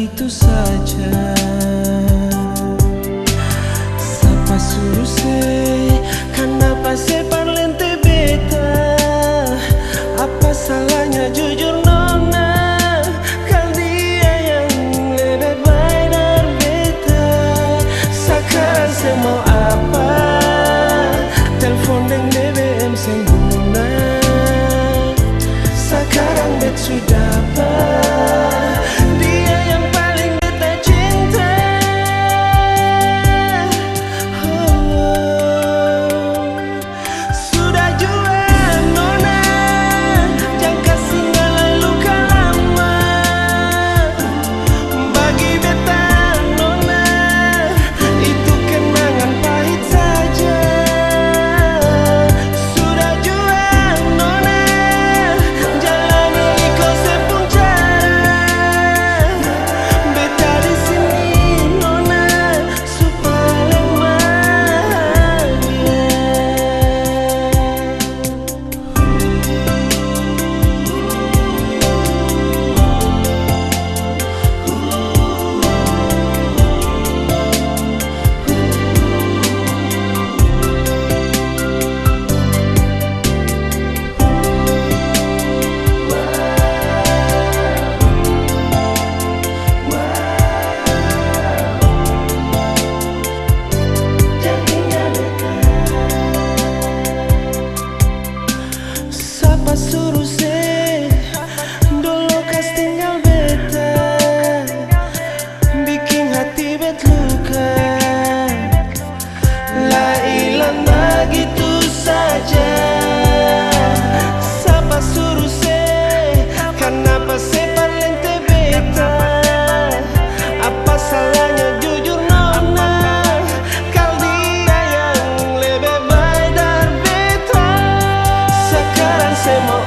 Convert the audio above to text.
gitu saja. Sapa suruh se, kenapa se parlente beta? Apa salahnya jujur nona? Kan dia yang lebih baik dari beta. Sekarang se mau apa? Telepon dan BBM seng guna. Sekarang bet sudah apa? Dia yang paling beta cinta. Sudah jua nona, jangan kasih ngalai luka lama. Bagi beta nona, itu kenangan pahit saja. Sudah jua nona, jalani ikut sepung cara. Beta di sini nona, supaya bahagia. Sapa suruh se, dulu kas tinggal beta, bikin hati bet luka. La hilang begitu saja. Sapa suruh se, kenapa se parlente beta? Apa salahnya jujur nona? Kau dia yang lebih baik dari beta. Sekarang se mau